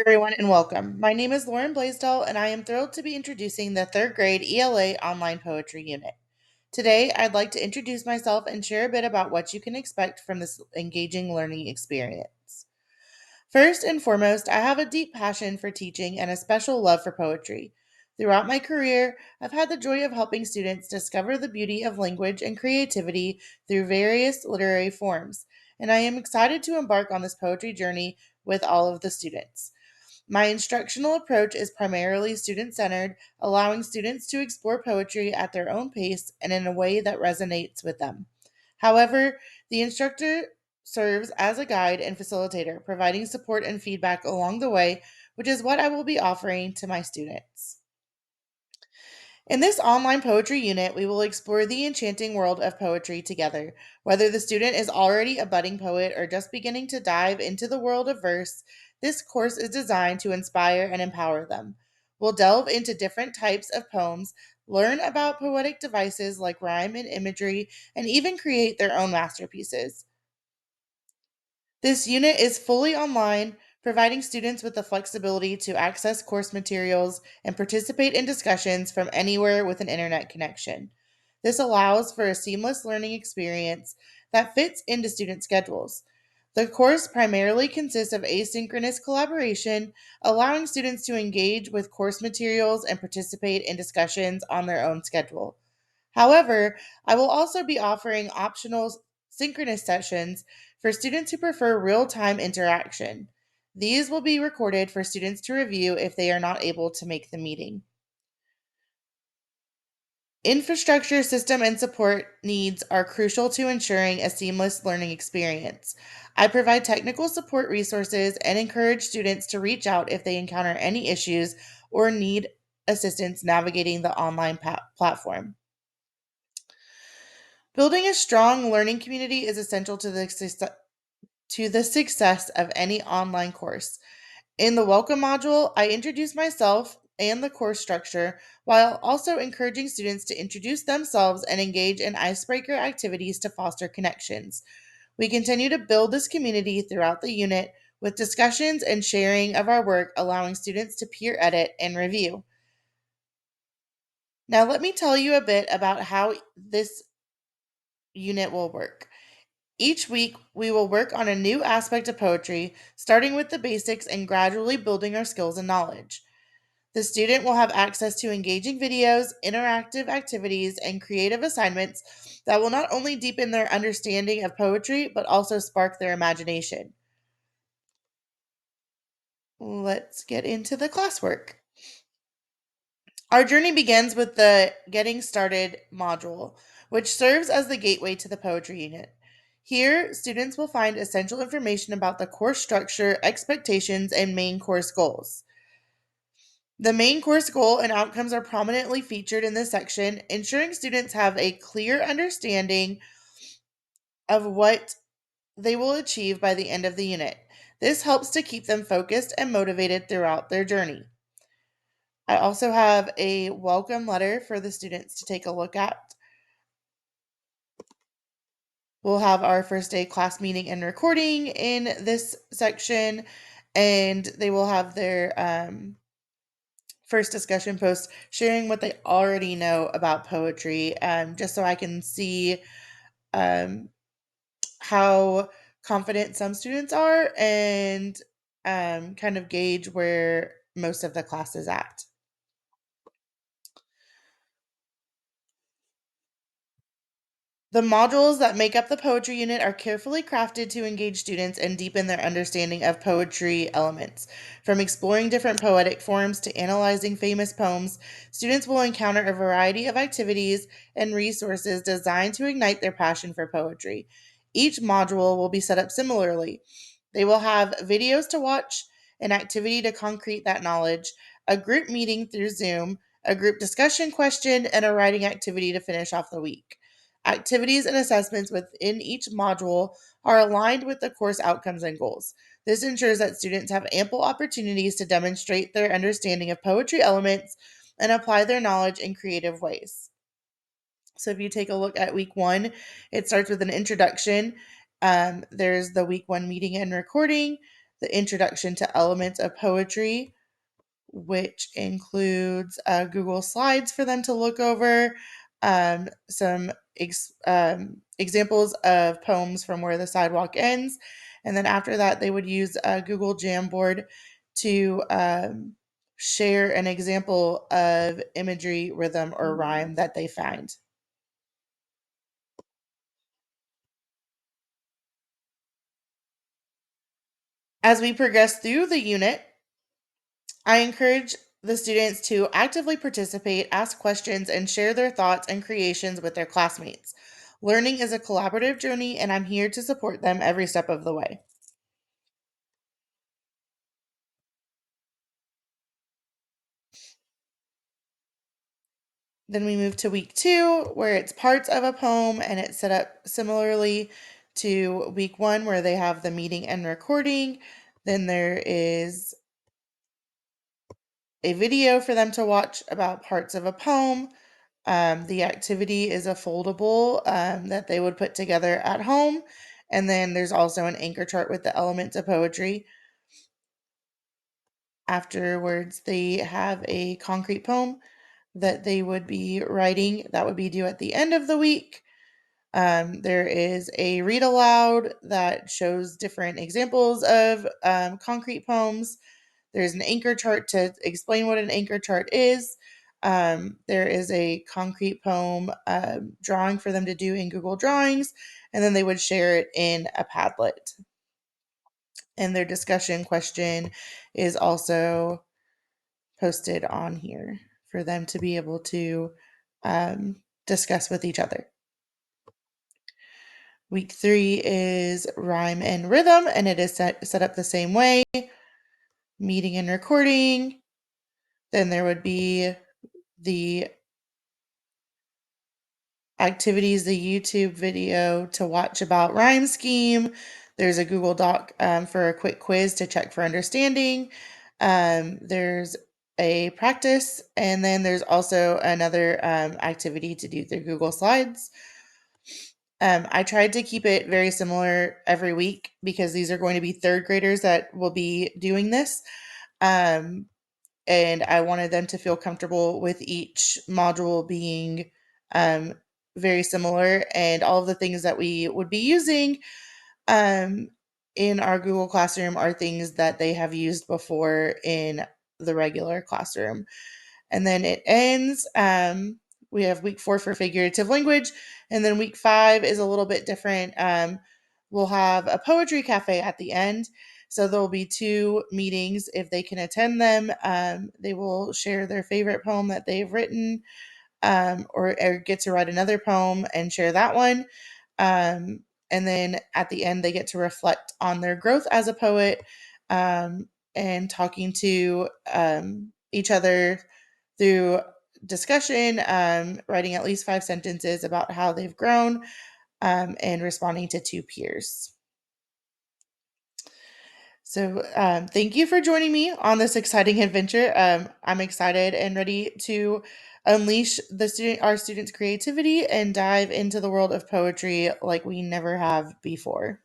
Everyone, and welcome. My name is Lauren Blaisdell, and I am thrilled to be introducing the third grade ELA online poetry unit. Today, I'd like to introduce myself and share a bit about what you can expect from this engaging learning experience. First and foremost, I have a deep passion for teaching and a special love for poetry. Throughout my career, I've had the joy of helping students discover the beauty of language and creativity through various literary forms, and I am excited to embark on this poetry journey with all of the students. My instructional approach is primarily student centered, allowing students to explore poetry at their own pace and in a way that resonates with them. However, the instructor serves as a guide and facilitator, providing support and feedback along the way, which is what I will be offering to my students. In this online poetry unit, we will explore the enchanting world of poetry together. Whether the student is already a budding poet or just beginning to dive into the world of verse, this course is designed to inspire and empower them. We'll delve into different types of poems, learn about poetic devices like rhyme and imagery, and even create their own masterpieces. This unit is fully online, providing students with the flexibility to access course materials and participate in discussions from anywhere with an internet connection. This allows for a seamless learning experience that fits into student schedules. The course primarily consists of asynchronous collaboration, allowing students to engage with course materials and participate in discussions on their own schedule. However, I will also be offering optional synchronous sessions for students who prefer real time interaction. These will be recorded for students to review if they are not able to make the meeting. Infrastructure, system, and support needs are crucial to ensuring a seamless learning experience. I provide technical support resources and encourage students to reach out if they encounter any issues or need assistance navigating the online platform. Building a strong learning community is essential to the success of any online course. In the welcome module, I introduce myself and the course structure while also encouraging students to introduce themselves and engage in icebreaker activities to foster connections. We continue to build this community throughout the unit with discussions and sharing of our work, allowing students to peer edit and review. Now, let me tell you a bit about how this unit will work. Each week, we will work on a new aspect of poetry, starting with the basics and gradually building our skills and knowledge. The student will have access to engaging videos, interactive activities, and creative assignments that will not only deepen their understanding of poetry, but also spark their imagination. Let's get into the classwork. Our journey begins with the Getting Started module, which serves as the gateway to the poetry unit. Here, students will find essential information about the course structure, expectations, and main course goals. The main course goal and outcomes are prominently featured in this section, ensuring students have a clear understanding of what they will achieve by the end of the unit. This helps to keep them focused and motivated throughout their journey. I also have a welcome letter for the students to take a look at. We'll have our first day class meeting and recording in this section, and they will have their first discussion post sharing what they already know about poetry, just so I can see um, how confident some students are and kind of gauge where most of the class is at. The modules that make up the poetry unit are carefully crafted to engage students and deepen their understanding of poetry elements. From exploring different poetic forms to analyzing famous poems, students will encounter a variety of activities and resources designed to ignite their passion for poetry. Each module will be set up similarly. They will have videos to watch, an activity to concrete that knowledge, a group meeting through Zoom, a group discussion question, and a writing activity to finish off the week. Activities and assessments within each module are aligned with the course outcomes and goals. This ensures that students have ample opportunities to demonstrate their understanding of poetry elements and apply their knowledge in creative ways. So, if you take a look at week one, it starts with an introduction. There's the week one meeting and recording. the introduction to elements of poetry, which includes Google Slides for them to look over, some examples of poems from Where the Sidewalk Ends. And then after that, they would use Google Jamboard to share an example of imagery, rhythm, or rhyme that they find. As we progress through the unit, I encourage the students to actively participate, ask questions, and share their thoughts and creations with their classmates. Learning is a collaborative journey, and I'm here to support them every step of the way. Then we move to week two, where it's parts of a poem, and it's set up similarly to week one, where they have the meeting and recording. Then there is a video for them to watch about parts of a poem. The activity is a foldable that they would put together at home. And then there's also an anchor chart with the elements of poetry. Afterwards, they have a concrete poem that they would be writing that would be due at the end of the week. There is a read aloud that shows different examples of concrete poems. There's an anchor chart to explain what an anchor chart is. There is a concrete poem drawing for them to do in Google Drawings, and then they would share it in a Padlet. And their discussion question is also posted on here for them to be able to discuss with each other. Week three is rhyme and rhythm, and it is set up the same way, meeting and recording. Then there would be the activities, the YouTube video to watch about rhyme scheme. There's a Google Doc for a quick quiz to check for understanding. There's a practice, and then there's also another activity to do through Google Slides. I tried to keep it very similar every week because these are going to be third graders that will be doing this. Um, and I wanted them to feel comfortable with each module being um, very similar, and all of the things that we would be using um, in our Google Classroom are things that they have used before in the regular classroom. And then it ends. We have week four for figurative language, and then week five is a little bit different. We'll have a poetry cafe at the end. So there will be two meetings. If they can attend them, they will share their favorite poem that they've written, or get to write another poem and share that one. Um, and then at the end, they get to reflect on their growth as a poet, um, and talking to each other through discussion, writing at least 5 sentences about how they've grown, and responding to two peers. So, thank you for joining me on this exciting adventure. I'm excited and ready to unleash our students' creativity and dive into the world of poetry like we never have before.